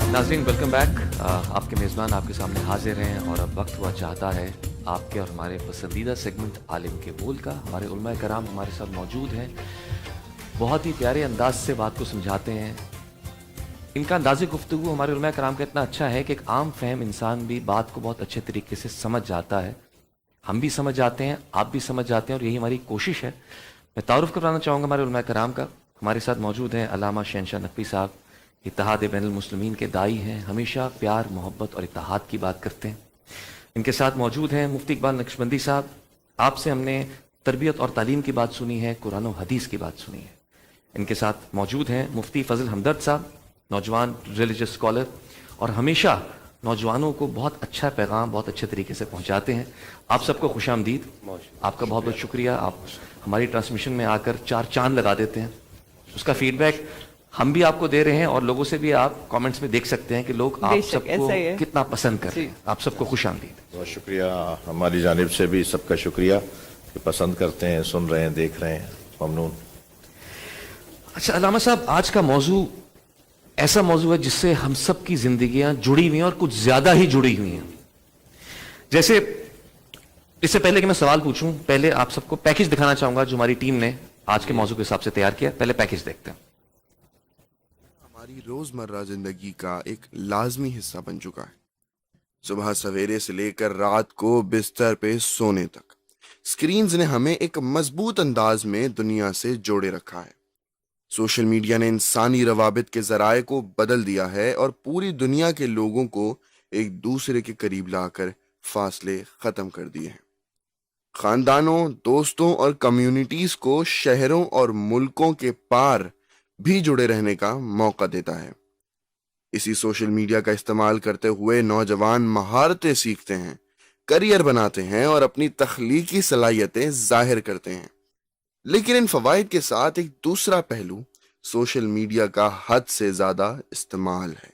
नाज़रीन welcome back. आपके मेज़बान आपके सामने हाजिर हैं और अब वक्त हुआ चाहता है आपके और हमारे पसंदीदा सेगमेंट आलिम के बोल का। हमारे उलमा कराम हमारे साथ मौजूद हैं, बहुत ही प्यारे अंदाज से बात को समझाते हैं। इनका अंदाज़ गुफ्तगू हमारे उलमा कराम का इतना अच्छा है कि एक आम फहम इंसान भी बात को बहुत अच्छे तरीके से समझ जाता है। हम भी समझ जाते हैं, आप भी समझ जाते हैं और यही हमारी कोशिश है। मैं तारुफ करवाना चाहूँगा हमारे उलमा कराम का। हमारे साथ मौजूद हैं अल्लामा शहनशाह नकवी साहब, इत्तेहाद बैनुल मुस्लिमीन के दाई हैं, हमेशा प्यार मोहब्बत और इत्तेहाद की बात करते हैं। इनके साथ मौजूद हैं मुफ्ती इकबाल नक्शबंदी साहब। आपसे हमने तरबियत और तालीम की बात सुनी है, कुरान और हदीस की बात सुनी है। इनके साथ मौजूद हैं मुफ्ती फजल हमदर्द साहब, नौजवान रिलीजियस स्कॉलर और हमेशा नौजवानों को बहुत अच्छा पैगाम बहुत अच्छे तरीके से पहुंचाते हैं। आप सबको खुशामदीद, आपका बहुत बहुत शुक्रिया। आप हमारी ट्रांसमिशन में आकर चार चांद लगा देते हैं। उसका फीडबैक हम भी आपको दे रहे हैं और लोगों से भी आप कमेंट्स में देख सकते हैं कि लोग आप सबको कितना पसंद कर रहे हैं। आप सबको खुशामदीद। बहुत शुक्रिया, हमारी जानिब से भी सबका शुक्रिया कि पसंद करते हैं, सुन रहे हैं, देख रहे हैं। ममनून। अच्छा अल्लामा साहब, आज का मौजू ऐसा मौजू है जिससे हम सब की जिंदगियां जुड़ी हुई हैं और कुछ ज्यादा ही जुड़ी हुई हैं। जैसे इससे पहले कि मैं सवाल पूछूं, पहले आप सबको पैकेज दिखाना चाहूंगा जो हमारी टीम ने आज के मौजू के हिसाब से तैयार किया। पहले पैकेज देखते हैं। हमारी रोजमर्रा जिंदगी का एक लाजमी हिस्सा बन चुका है। सुबह सवेरे से लेकर रात को बिस्तर पे सोने तक स्क्रीन्स ने हमें एक मजबूत अंदाज में दुनिया से जोड़े रखा है। सोशल मीडिया ने इंसानी रवाबित के जराए को बदल दिया है और पूरी दुनिया के लोगों को एक दूसरे के करीब लाकर फासले खत्म कर दिए हैं। खानदानों, दोस्तों और कम्युनिटीज को शहरों और मुल्कों के पार भी जुड़े रहने का मौका देता है। इसी सोशल मीडिया का इस्तेमाल करते हुए नौजवान महारतें सीखते हैं, करियर बनाते हैं और अपनी तख्लीकी सलाहियतें जाहिर करते हैं। लेकिन इन फवाइद के साथ एक दूसरा पहलू सोशल मीडिया का हद से ज्यादा इस्तेमाल है,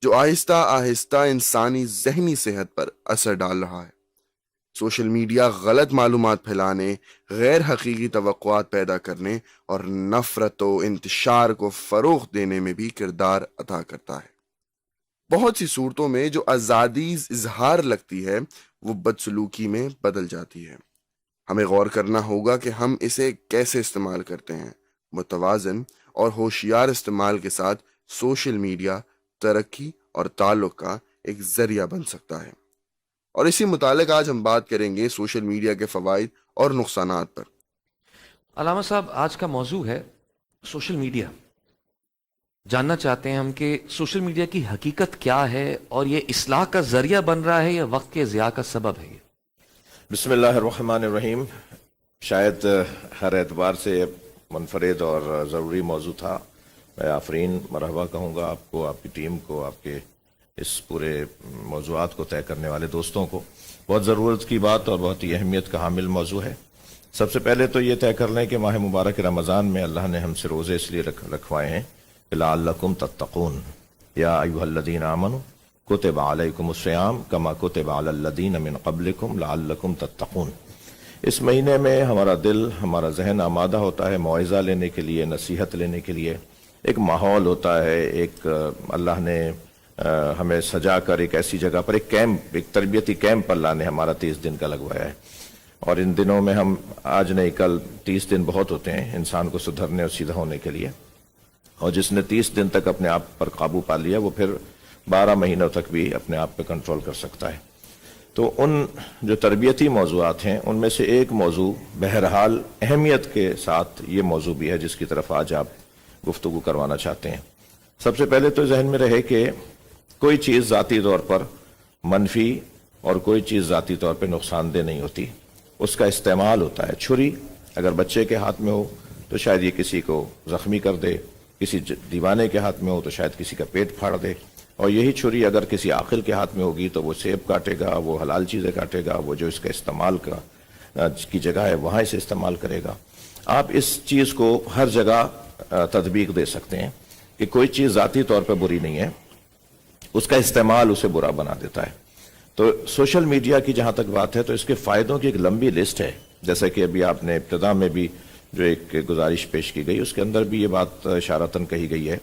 जो आहिस्ता आहिस्ता इंसानी ज़हनी सेहत पर असर डाल रहा है। सोशल मीडिया गलत मालूमात फैलाने, गैर हकीकी तवक्कुआत पैदा करने और नफरत व इंतशार को फरोग देने में भी किरदार अदा करता है। बहुत सी सूरतों में जो आज़ादी इजहार लगती है वो बदसलूकी में बदल जाती है। हमें गौर करना होगा कि हम इसे कैसे इस्तेमाल करते हैं। मुतवाज़न और होशियार इस्तेमाल के साथ सोशल मीडिया तरक्की और ताल्लुक का एक जरिया बन सकता है। और इसी मुतालिक आज हम बात करेंगे सोशल मीडिया के फवाइद और नुकसानात पर। अल्लामा साहब, आज का मौजू है सोशल मीडिया। जानना चाहते हैं हम कि सोशल मीडिया की हकीकत क्या है और ये इस्लाह का जरिया बन रहा है या वक्त के ज़िया का सबब है। बिस्मिल्लाहिर्रहमानिर्रहीम। शायद हर एतबार से मुनफरिद और ज़रूरी मौजू था। मैं आफरीन मरहबा कहूँगा आपको, आपकी टीम को, आपके इस पूरे मौजूआत को तय करने वाले दोस्तों को। बहुत ज़रूरत की बात और बहुत ही अहमियत का हामिल मौजू है। सबसे पहले तो ये तय कर लें कि माह मुबारक रमज़ान में अल्लाह ने हमसे रोज़े इसलिए रखवाए हैं कि लअल्लकुम तत्तक़ून या अय्युहल्लज़ीना आमनू कुतिबा अलैकुमुस्सियाम कमा कुतिबा अलल्लज़ीना मिन क़ब्लिकुम लअल्लकुम तत्तक़ून। इस महीने में हमारा दिल, हमारा जहन आमादा होता है मौइज़ा लेने के लिए, नसीहत लेने के लिए। एक माहौल होता है, एक अल्लाह ने हमें सजा कर एक ऐसी जगह पर एक कैंप, एक तरबियती कैंप अल्लाह ने हमारा 30 दिन का लगवाया है। और इन दिनों में हम आज नहीं कल 30 दिन बहुत होते हैं इंसान को सुधरने और सीधा होने के लिए। और जिसने 30 दिन तक अपने आप पर काबू पा लिया वो फिर 12 महीनों तक भी अपने आप पे कंट्रोल कर सकता है। तो उन जो तरबियती मौजूआत हैं उनमें से एक मौजू बहरहाल अहमियत के साथ ये मौजू भी है जिसकी तरफ आज आप गुफ्तगू करवाना चाहते हैं। सबसे पहले तो जहन में रहे कि कोई चीज़ ज़ाती तौर पर मनफी और कोई चीज़ ज़ाती तौर पर नुकसानदेह नहीं होती, उसका इस्तेमाल होता है। छुरी अगर बच्चे के हाथ में हो तो शायद ये किसी को ज़ख्मी कर दे, किसी दीवाने के हाथ में हो तो शायद किसी का पेट फाड़ दे। और यही छुरी अगर किसी आखिल के हाथ में होगी तो वो सेब काटेगा, वो हलाल चीज़ें काटेगा, वो जो इसका इस्तेमाल की जगह है वहाँ इसे इस्तेमाल करेगा। आप इस चीज़ को हर जगह तदबीक दे सकते हैं कि कोई चीज़ ज़ाती तौर पर बुरी नहीं है, उसका इस्तेमाल उसे बुरा बना देता है। तो सोशल मीडिया की जहाँ तक बात है तो इसके फ़ायदों की एक लंबी लिस्ट है। जैसे कि अभी आपने इब्तिदा में भी जो एक गुजारिश पेश की गई उसके अंदर भी ये बात इशारतन कही गई है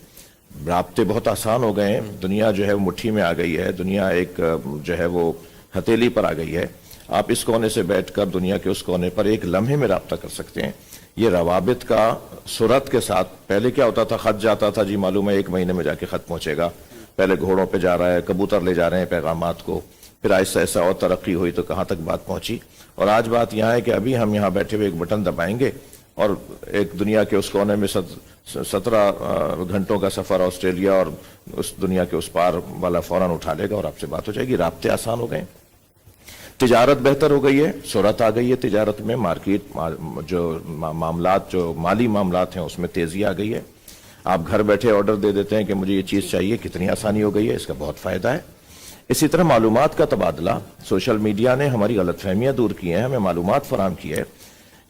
رابطے بہت آسان ہو گئے ہیں, دنیا جو ہے وہ مٹھی میں آ گئی ہے, دنیا ایک جو ہے وہ ہتھیلی پر آ گئی ہے. آپ اس کونے سے بیٹھ کر دنیا کے اس کونے پر ایک لمحے میں رابطہ کر سکتے ہیں. یہ روابط کا سرعت کے ساتھ, پہلے کیا ہوتا تھا, خط جاتا تھا جی معلوم ہے 1 مہینے میں جا کے خط پہنچے گا, پہلے گھوڑوں پہ جا رہا ہے, کبوتر لے جا رہے ہیں پیغامات کو, پھر آہستہ آہستہ اور ترقی ہوئی تو کہاں تک بات پہنچی. اور آج بات یہاں ہے کہ ابھی ہم یہاں بیٹھے ہوئے ایک بٹن دبائیں گے اور ایک دنیا کے اس کونے میں 17 گھنٹوں کا سفر آسٹریلیا اور اس دنیا کے اس پار والا فوراً اٹھا لے گا اور آپ سے بات ہو جائے گی. رابطے آسان ہو گئے, تجارت بہتر ہو گئی ہے, سرعت آ گئی ہے تجارت میں, مارکیٹ جو معاملات, جو مالی معاملات ہیں اس میں تیزی آ گئی ہے. آپ گھر بیٹھے آرڈر دے دیتے ہیں کہ مجھے یہ چیز چاہیے, کتنی آسانی ہو گئی ہے, اس کا بہت فائدہ ہے. اسی طرح معلومات کا تبادلہ, سوشل میڈیا نے ہماری غلط فہمیاں دور کی ہیں, ہمیں معلومات فراہم کی ہے.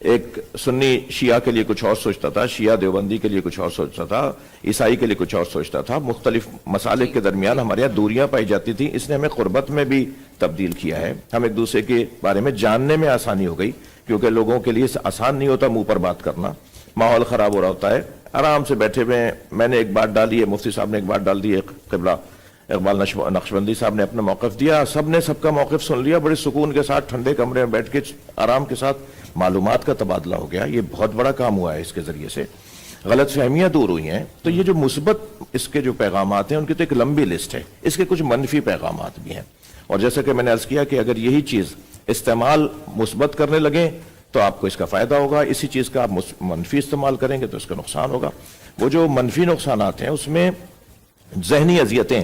ایک سنی شیعہ کے لیے کچھ اور سوچتا تھا, شیعہ دیوبندی کے لیے کچھ اور سوچتا تھا, عیسائی کے لیے کچھ اور سوچتا تھا, مختلف مسالک کے درمیان ہمارے یہاں دوریاں پائی جاتی تھیں. اس نے ہمیں قربت میں بھی تبدیل کیا ہے, ہم ایک دوسرے کے بارے میں جاننے میں آسانی ہو گئی, کیونکہ لوگوں کے لیے آسان نہیں ہوتا منہ پر بات کرنا, ماحول خراب ہو رہا ہوتا ہے, آرام سے بیٹھے ہوئے ہیں. میں نے ایک بات ڈالی ہے, مفتی صاحب نے ایک بات ڈال دی ہے, قبلہ اقبال نقشبندی صاحب نے اپنا موقف دیا, سب نے سب کا موقف سن لیا, بڑے سکون کے ساتھ ٹھنڈے کمرے میں بیٹھ کے آرام کے ساتھ معلومات کا تبادلہ ہو گیا. یہ بہت بڑا کام ہوا ہے, اس کے ذریعے سے غلط فہمیاں دور ہوئی ہیں. تو یہ جو مثبت اس کے جو پیغامات ہیں ان کی تو ایک لمبی لسٹ ہے, اس کے کچھ منفی پیغامات بھی ہیں. اور جیسا کہ میں نے عرض کیا کہ اگر یہی چیز استعمال مثبت کرنے لگیں تو آپ کو اس کا فائدہ ہوگا, اسی چیز کا آپ منفی استعمال کریں گے تو اس کا نقصان ہوگا. وہ جو منفی نقصانات ہیں اس میں ذہنی اذیتیں,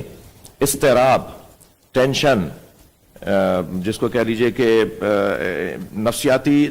اضطراب, ٹینشن, جس کو کہہ لیجئے کہ نفسیاتی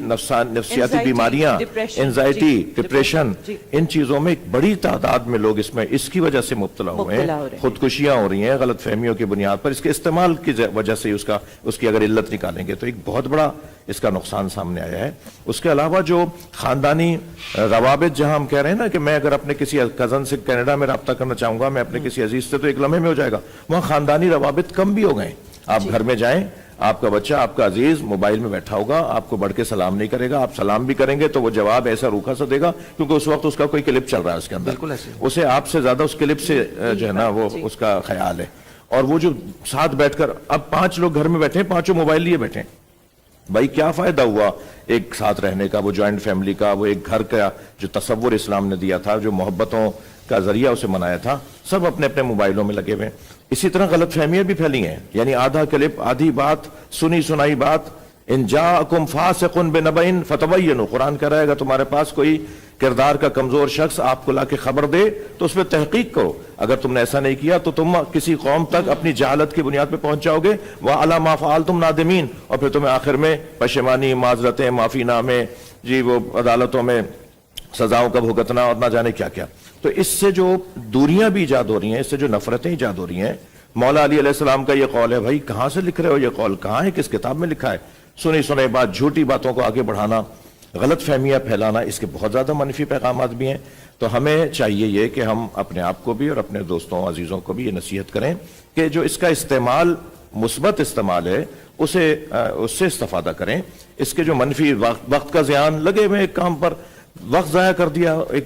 بیماریاں, انزائٹی, ڈپریشن, ان چیزوں میں ایک بڑی تعداد میں لوگ اس کی وجہ سے مبتلا ہوئے ہیں. خودکشیاں ہو رہی ہیں غلط فہمیوں کی بنیاد پر, اس کے استعمال کی وجہ سے اس کی اگر علت نکالیں گے تو ایک بہت بڑا اس کا نقصان سامنے آیا ہے. اس کے علاوہ جو خاندانی روابط, جہاں ہم کہہ رہے ہیں نا کہ میں اگر اپنے کسی کزن سے کینیڈا میں رابطہ کرنا چاہوں گا, میں اپنے کسی عزیز سے, تو ایک لمحے میں ہو جائے گا. وہاں خاندانی روابط کم بھی ہو گئے. آپ گھر میں جائیں, آپ کا بچہ, آپ کا عزیز موبائل میں بیٹھا ہوگا, آپ کو بڑھ کے سلام نہیں کرے گا, آپ سلام بھی کریں گے تو وہ جواب ایسا روکھا سا دے گا کیونکہ اس وقت اس کا کوئی کلپ چل رہا ہے اس کے اندر, اسے آپ سے زیادہ اس کلپ سے جو ہے نا وہ اس کا خیال ہے. اور وہ جو ساتھ بیٹھ کر, اب 5 لوگ گھر میں بیٹھے ہیں, 5 موبائل لیے بیٹھے ہیں, بھائی کیا فائدہ ہوا ایک ساتھ رہنے کا, وہ جوائنٹ فیملی کا, وہ ایک گھر کا جو تصور اسلام نے دیا تھا, جو محبتوں کا ذریعہ اسے منایا تھا, سب اپنے اپنے موبائلوں میں لگے ہوئے ہیں. اسی طرح غلط فہمیاں بھی پھیلی ہیں, یعنی آدھا کلپ, آدھی بات, سنی سنائی بات, ان جاءکم فاسق بنبأ فتبینوا, قرآن کہہ رہا ہے اگر تمہارے پاس کوئی کردار کا کمزور شخص آپ کو لا کے خبر دے تو اس پہ تحقیق کرو, اگر تم نے ایسا نہیں کیا تو تم کسی قوم تک اپنی جہالت کی بنیاد پہ پہنچ جاؤ گے, وَعَلَىٰ مَا فَعَلْتُمْ نَادِمِينَ, اور پھر تمہیں آخر میں پشیمانی, معذرتیں, معافی نامے, جی وہ عدالتوں میں سزاؤں کا بھگتنا اور نہ جانے کیا کیا. تو اس سے جو دوریاں بھی ایجاد ہو رہی ہیں, اس سے جو نفرتیں ایجاد ہو رہی ہیں. مولا علی علیہ السلام کا یہ قول ہے, بھائی کہاں سے لکھ رہے ہو, یہ قول کہاں ہے, کس کتاب میں لکھا ہے؟ سنی سنائی بات, جھوٹی باتوں کو آگے بڑھانا, غلط فہمیاں پھیلانا, اس کے بہت زیادہ منفی پیغامات بھی ہیں. تو ہمیں چاہیے یہ کہ ہم اپنے آپ کو بھی اور اپنے دوستوں عزیزوں کو بھی یہ نصیحت کریں کہ جو اس کا استعمال مثبت استعمال ہے اس سے استفادہ کریں. اس کے جو منفی وقت کا زیان, لگے ہوئے ایک کام پر وقت ضائع کر دیا, ایک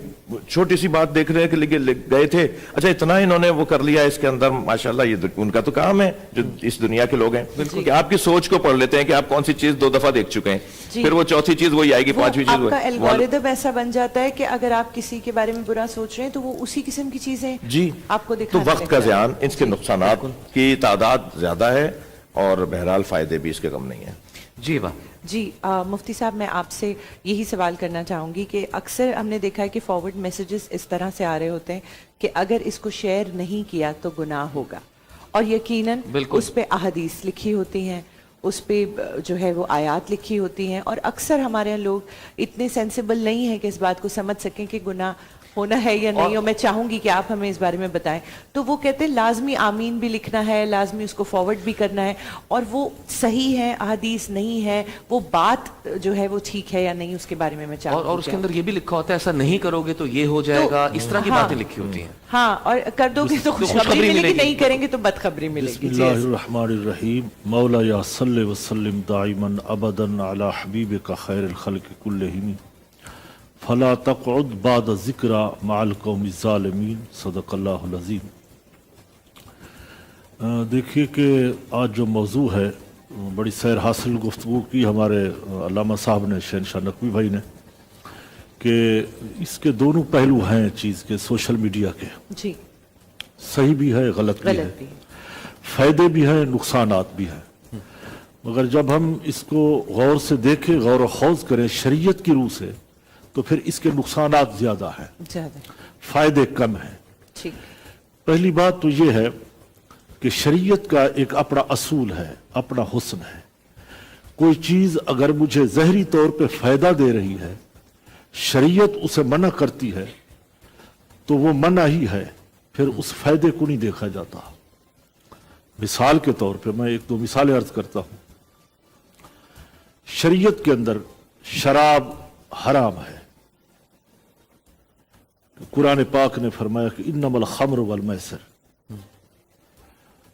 چھوٹی سی بات دیکھنے کے لیے گئے تھے, اچھا اتنا انہوں نے وہ کر لیا اس کے اندر, ماشاءاللہ یہ ان کا تو کام ہے جو اس دنیا کے لوگ ہیں کہ آپ کی سوچ کو پڑھ لیتے ہیں کہ آپ کون سی چیز 2 دفعہ دیکھ چکے ہیں, پھر وہ چوتھی چیز وہی آئے گی, 5ویں چیز. آپ کا الگوریتم ایسا بن جاتا ہے کہ اگر آپ کسی کے بارے میں برا سوچ رہے ہیں تو وہ اسی قسم کی چیزیں جی آپ کو دکھانے تو وقت کا زیان, اس کے نقصانات کی تعداد زیادہ ہے اور بہرحال فائدے بھی اس کے کم نہیں ہیں. جی واہ. جی مفتی صاحب, میں آپ سے یہی سوال کرنا چاہوں گی کہ اکثر ہم نے دیکھا ہے کہ فارورڈ میسیجز اس طرح سے آ رہے ہوتے ہیں کہ اگر اس کو شیئر نہیں کیا تو گناہ ہوگا, اور یقیناً اس پہ احادیث لکھی ہوتی ہیں, اس پہ جو ہے وہ آیات لکھی ہوتی ہیں, اور اکثر ہمارے یہاں لوگ اتنے سینسیبل نہیں ہیں کہ اس بات کو سمجھ سکیں کہ گناہ ہونا ہے یا نہیں, اور میں چاہوں گی کہ آپ ہمیں اس بارے میں بتائیں. تو وہ کہتے ہیں لازمی آمین بھی لکھنا ہے, لازمی اس کو فارورڈ بھی کرنا ہے, اور وہ صحیح ہے, احادیث نہیں ہے, وہ بات جو ہے وہ ٹھیک ہے یا نہیں, اس کے بارے میں چاہوں گی. اور اس کے اندر یہ بھی لکھا ہوتا ہے ایسا نہیں کرو گے تو یہ ہو جائے گا, اس طرح کی باتیں لکھی ہوتی ہیں. ہاں, اور کر دو گے تو خوشخبری ملے گی, نہیں کریں گے تو بدخبری ملے گی. بسم اللہ الرحمن الرحیم. مولا یا صلی وسلم دائما ابدا علی حبیبک خیر الخلق کلہم फला तक़उद बाद ज़िक्रा मअल कौमि ज़ालिमीन सदक़ल्लाहुल अज़ीम। देखिए कि आज जो मौजू है बड़ी सैर हासिल गुफ्तगू की हमारे अल्लामा साहब ने, शहनशाह नकवी भाई ने, कि इसके दोनों पहलू हैं चीज़ के, सोशल मीडिया के। जी, सही भी है, गलत भी है, फ़ायदे भी हैं, नुकसानात भी हैं। मगर जब हम इसको गौर से देखें, गौर व खौज करें शरीयत की रूह से, तो फिर इसके नुकसानात ज़्यादा हैं, फ़ायदे कम हैं। ठीक। पहली बात तो ये है कि शरीयत का एक अपना असूल है, अपना हुस्न है। कोई चीज़ अगर मुझे ज़हरी तौर पे फ़ायदा दे रही है, शरीयत उसे मना करती है, तो वो मना ही है, फिर उस फ़ायदे को नहीं देखा जाता। मिसाल के तौर पे मैं एक दो मिसालें अर्ज करता हूँ। शरीयत के अंदर शराब हराम है। कुरान पाक ने फरमाया कि इन्नमल खम्र वल मैसर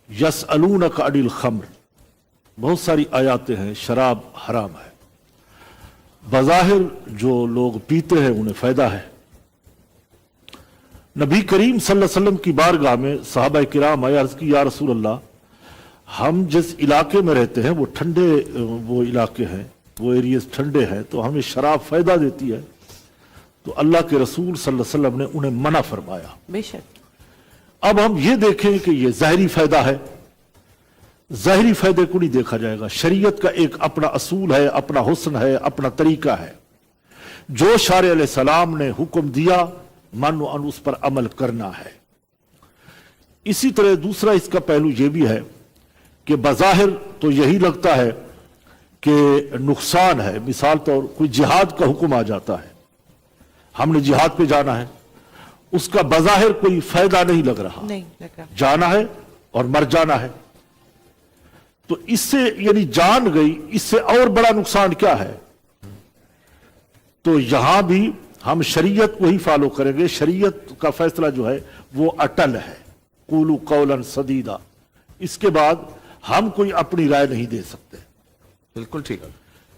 यसअलूनका अनिल खम्र। बहुत सारी आयातें हैं, शराब हराम है। बज़ाहिर जो लोग पीते हैं उन्हें फायदा है। नबी करीम सल्लल्लाहु अलैहि वसल्लम की बारगाह में सहाबा किराम आए, अर्ज की या रसूल अल्लाह, हम जिस इलाके में रहते हैं वो ठंडे वो इलाके हैं, वो एरियाज ठंडे हैं, तो हमें शराब फायदा देती है। तो अल्लाह के रसूल सल्लल्लाहु अलैहि वसल्लम ने उन्हें मना फरमाया। बेशक। अब हम ये देखें कि ये ज़ाहिरी फायदा है, ज़ाहिरी फायदे को नहीं देखा जाएगा। शरीयत का एक अपना असूल है, अपना हुस्न है, अपना तरीका है। जो शारे अलैहिस्सलाम ने हुक्म दिया, मानो अन उस पर अमल करना है। इसी तरह दूसरा इसका पहलू यह भी है कि बज़ाहिर तो यही लगता है कि नुकसान है। मिसाल तौर कोई जिहाद का हुक्म आ जाता है, हमने जिहाद पे जाना है, उसका बज़ाहिर कोई फायदा नहीं लग रहा, नहीं लग रहा, जाना है और मर जाना है। तो इससे यानी जान गई, इससे और बड़ा नुकसान क्या है? तो यहां भी हम शरीयत को ही फॉलो करेंगे। शरीयत का फैसला जो है वो अटल है, कूलू कौलन सदीदा। इसके बाद हम कोई अपनी राय नहीं दे सकते। बिल्कुल ठीक।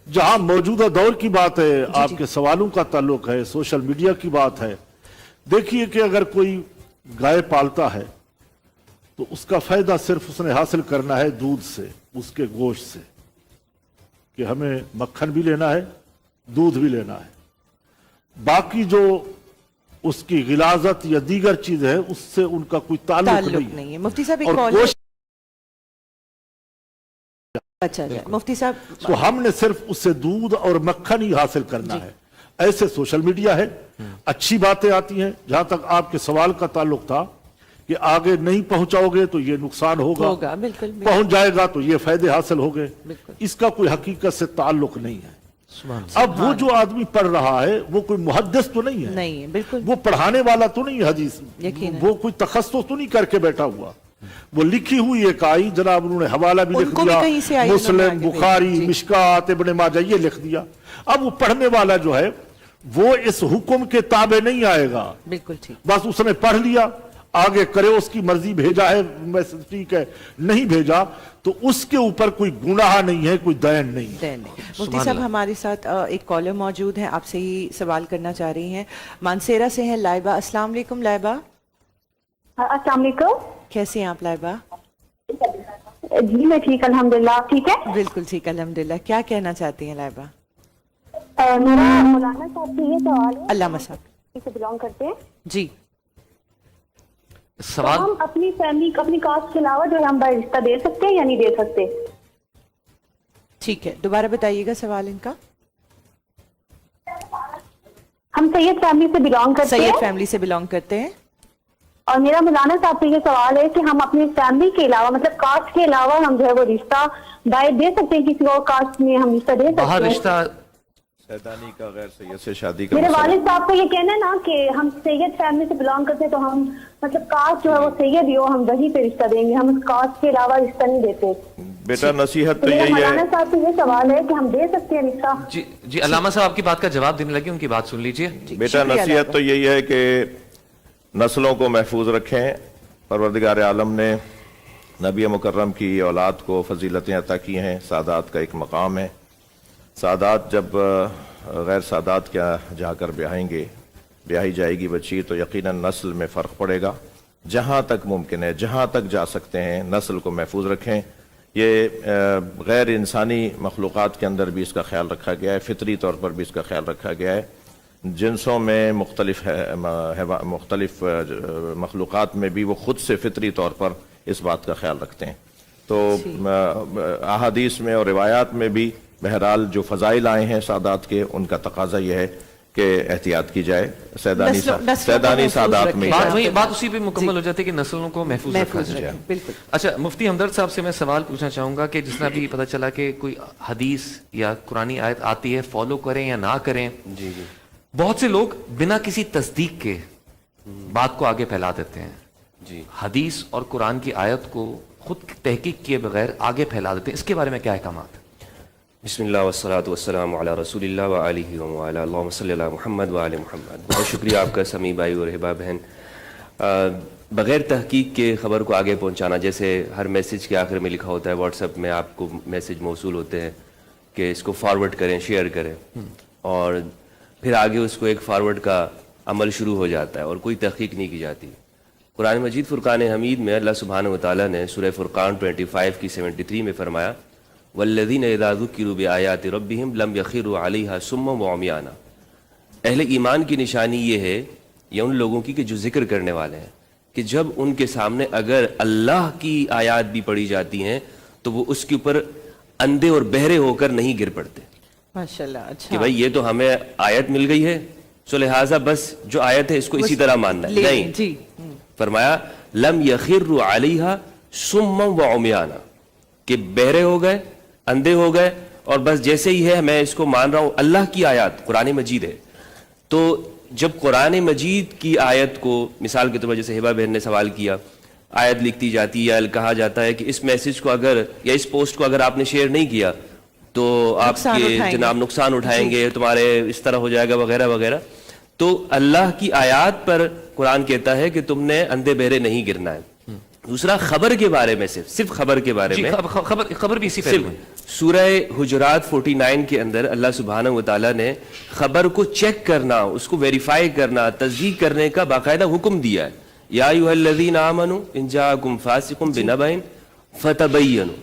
जहां मौजूदा दौर की बात है, आपके सवालों का ताल्लुक है, सोशल मीडिया की बात है। देखिए कि अगर कोई गाय पालता है तो उसका फायदा सिर्फ उसने हासिल करना है दूध से, उसके गोश्त से, कि हमें मक्खन भी लेना है, दूध भी लेना है। बाकी जो उसकी गिलाजत या दीगर चीज है उससे उनका कोई ताल्लुक नहीं है। मुफ्ती साहब, और गोश्त अच्छा, मुफ्ती साहब, तो हमने सिर्फ उससे दूध और मक्खन ही हासिल करना है। ऐसे सोशल मीडिया है, अच्छी बातें आती हैं। जहां तक आपके सवाल का ताल्लुक था कि आगे नहीं पहुंचाओगे तो ये नुकसान होगा, बिल्कुल, पहुंच जाएगा तो ये फायदे हासिल हो गए, इसका कोई हकीकत से ताल्लुक नहीं है। अब वो जो आदमी पढ़ रहा है वो कोई मुहद्दिस तो नहीं है, नहीं, बिल्कुल, वो पढ़ाने वाला तो नहीं है हदीस, वो कोई तखस्सुस तो नहीं करके बैठा हुआ। वो लिखी हुई एक आई, जनाब उन्होंने हवाला भी लिख दिया, मुस्लिम, बुखारी, मिशकात, इब्न माजा, ये लिख दिया। अब वो पढ़ने वाला जो है वो इस हुक्म के ताबे नहीं आएगा। बिल्कुल ठीक। बस उसने पढ़ लिया, आगे करे उसकी मर्जी, भेजा है मैसेज, ठीक है, नहीं भेजा तो उसके ऊपर कोई गुनाह नहीं है, कोई दैन नहीं है। मुफ्ती साहब, हमारे साथ एक कॉलर मौजूद है, आपसे ही सवाल करना चाह रही हैं। मानसेरा से हैं लाइबा। अस्सलाम वालेकुम लाइबा। अस्सलाम वालेकुम। कैसी हैं आप लाइबा? जी मैं ठीक, अल्हम्दुलिल्लाह। आप ठीक है? बिल्कुल ठीक, अल्हम्दुलिल्लाह। क्या कहना चाहती हैं लाइबा? मेरा मौलाना साहब से ये सवाल है, अल्लामा साहब से बिलोंग करते हैं जी। सवाल, तो हम अपनी फैमिली, अपनी कास्ट के अलावा जो है हम रिश्ता दे सकते हैं या नहीं दे सकते? ठीक है, दोबारा बताइएगा सवाल इनका। हम सैयद फैमिली से बिलोंग करते सैयद हैं फैमिली से बिलोंग करते हैं और मेरा मौलाना साहब से ये सवाल है कि हम अपनी फैमिली के अलावा, मतलब कास्ट के अलावा, हम जो है वो रिश्ता दायर दे सकते हैं? किसी और कास्ट में हम रिश्ता दे सकते बाहर हैं? रिश्ता सैदानी का गैर सैयद से शादी का मेरे मसला। वालिद साहब को ये कहना है ना कि हम सैयद फैमिली से बिलोंग करते हैं, तो हम मतलब कास्ट जो है वो सैयद ही हो, हम वही पे रिश्ता देंगे, हम उस कास्ट के अलावा रिश्ता नहीं देते। बेटा नसीहत तो तो मेरा यही मौलाना है। साहब से ये सवाल है कि हम दे सकते हैं रिश्ता? जी जी, अल्लामा साहब आपकी बात का जवाब देने लगे, उनकी बात सुन लीजिए। बेटा शुक्रिया नसीहत लाइबा। तो यही है कि नस्लों को महफूज रखें। परवरदिगार आलम ने नबी मुकर्रम की औलाद को फजीलतें अता की हैं। सादात का एक मकाम है। सादात जब غیر سادات کیا جا کر بیاہی جائے گی بچی تو یقیناً نسل میں فرق پڑے گا. جہاں تک ممکن ہے، جہاں تک جا سکتے ہیں، نسل کو محفوظ رکھیں. یہ غیر انسانی مخلوقات کے اندر بھی اس کا خیال رکھا گیا ہے، فطری طور پر بھی اس کا خیال رکھا گیا ہے. جنسوں میں مختلف مخلوقات میں بھی وہ خود سے فطری طور پر اس بات کا خیال رکھتے ہیں. تو احادیث میں اور روایات میں بھی بہرحال جو فضائل آئے ہیں سادات کے، ان کا تقاضا یہ ہے کہ احتیاط کی جائے. سیدانی سادات میں بات اسی پہ مکمل ہو جاتی ہے کہ نسلوں کو محفوظ رکھا جائے. بالکل. اچھا مفتی ہمدرد صاحب سے میں سوال پوچھنا چاہوں گا کہ جس طرح بھی پتہ چلا کہ کوئی حدیث یا قرآنی آیت آتی ہے، فالو کریں یا نہ کریں، بہت سے لوگ بنا کسی تصدیق کے بات کو آگے پھیلا دیتے ہیں. حدیث اور قرآن کی آیت کو خود تحقیق کیے بغیر آگے پھیلا دیتے ہیں، اس کے بارے میں کیا احکامات؟ بسم اللہ والصلاة والسلام علی رسول اللہ وآلہ وعلی اللہم صلی اللہ محمد وآل محمد. بہت شکریہ آپ کا سمیع بھائی اور ہبا بہن. بغیر تحقیق کے خبر کو آگے پہنچانا، جیسے ہر میسیج کے آخر میں لکھا ہوتا ہے، واٹس ایپ میں آپ کو میسیج موصول ہوتے ہیں کہ اس کو فارورڈ کریں، شیئر کریں، اور پھر آگے اس کو ایک فارورڈ کا عمل شروع ہو جاتا ہے اور کوئی تحقیق نہیں کی جاتی. قرآن مجید فرقان حمید میں اللہ سبحانہ وتعالیٰ نے سورہ فرقان 25 کی 73 میں فرمایا والذین اذا ذکروا بآیات ربہم لم یخروا علیہا صما وعمیانا. اہل ایمان کی نشانی یہ ہے، یا ان لوگوں کی کہ جو ذکر کرنے والے ہیں، کہ جب ان کے سامنے اگر اللہ کی آیات بھی پڑھی جاتی ہیں تو وہ اس کے اوپر اندھے اور بہرے ہو کر نہیں گر پڑتے. ماشاءاللہ. اچھا کہ بھائی یہ تو ہمیں آیت مل گئی ہے سو لہٰذا بس جو آیت ہے اس کو اسی طرح ماننا ہے. نہیں، جی فرمایا لم یخروا علیہا صما وعمیانا، کہ بہرے ہو گئے، اندھے ہو گئے، اور بس جیسے ہی ہے میں اس کو مان رہا ہوں. اللہ کی آیات قرآن مجید ہے، تو جب قرآن مجید کی آیت کو مثال کے طور پر جیسے ہبا بہن نے سوال کیا، آیت لکھتی جاتی ہے یا کہا جاتا ہے کہ اس میسج کو اگر یا اس پوسٹ کو اگر آپ نے شیئر نہیں کیا تو آپ کے جناب نقصان اٹھائیں گے، تمہارے اس طرح ہو جائے گا وغیرہ وغیرہ. تو اللہ کی آیات پر قرآن کہتا ہے کہ تم نے اندھے بہرے نہیں گرنا ہے. دوسرا خبر کے بارے میں صرف خبر کے بارے میں خبر بھی اسی پہلو میں سورہ حجرات 49 کے اندر اللہ سبحانہ وتعالیٰ نے خبر کو چیک کرنا، اس کو ویریفائی کرنا، تصدیق کرنے کا باقاعدہ حکم دیا ہے. یا ایھا الذین آمنوا ان جاءکم فاسق بنبأ فتبینوا.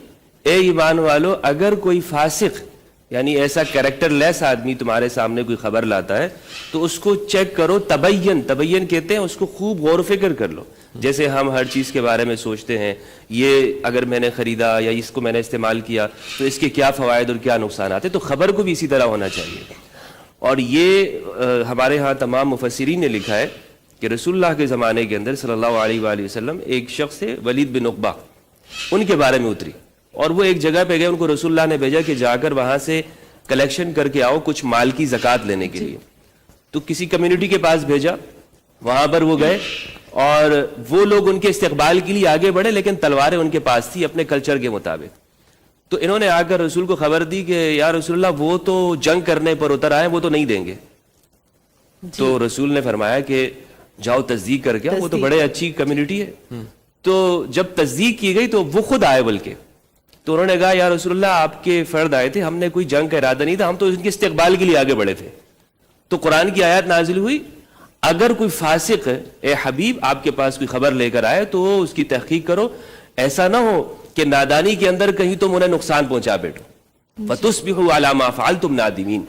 اے ایمان والو، اگر کوئی فاسق یعنی ایسا کریکٹر لیس آدمی تمہارے سامنے کوئی خبر لاتا ہے تو اس کو چیک کرو. تبین کہتے ہیں اس کو خوب غور و فکر کر لو. جیسے ہم ہر چیز کے بارے میں سوچتے ہیں، یہ اگر میں نے خریدا یا اس کو میں نے استعمال کیا تو اس کے کیا فوائد اور کیا نقصانات ہیں. تو خبر کو بھی اسی طرح ہونا چاہیے. اور یہ ہمارے ہاں تمام مفسرین نے لکھا ہے کہ رسول اللہ کے زمانے کے اندر صلی اللہ علیہ وآلہ وسلم ایک شخص سے ولید بن عقبہ، ان کے بارے میں اتری، اور وہ ایک جگہ پہ گئے. ان کو رسول اللہ نے بھیجا کہ جا کر وہاں سے کلیکشن کر کے آؤ کچھ مال کی زکوٰۃ لینے کے لیے. تو کسی کمیونٹی کے پاس بھیجا، وہاں پر وہ گئے اور وہ لوگ ان کے استقبال کے لیے آگے بڑھے، لیکن تلواریں ان کے پاس تھی اپنے کلچر کے مطابق. تو انہوں نے آ کر رسول کو خبر دی کہ یا رسول اللہ وہ تو جنگ کرنے پر اتر آئے، وہ تو نہیں دیں گے. تو رسول نے فرمایا کہ جاؤ تصدیق کر کے، وہ تو بڑے اچھی کمیونٹی ہے. تو جب تصدیق کی گئی تو وہ خود آئے، بلکہ تو انہوں نے کہا یا رسول اللہ آپ کے فرد آئے تھے، ہم نے کوئی جنگ کا ارادہ نہیں تھا، ہم تو ان کے استقبال کے لیے آگے بڑھے تھے. تو قرآن کی آیات نازل ہوئی، اگر کوئی فاسق اے حبیب آپ کے پاس کوئی خبر لے کر آئے تو اس کی تحقیق کرو. ایسا نہ ہو کہ نادانی کے اندر کہیں تم انہیں نقصان پہنچا بیٹھو. فَتُصْبِحُوا عَلَىٰ مَا فَعَلْتُمْ نَادِمِينَ.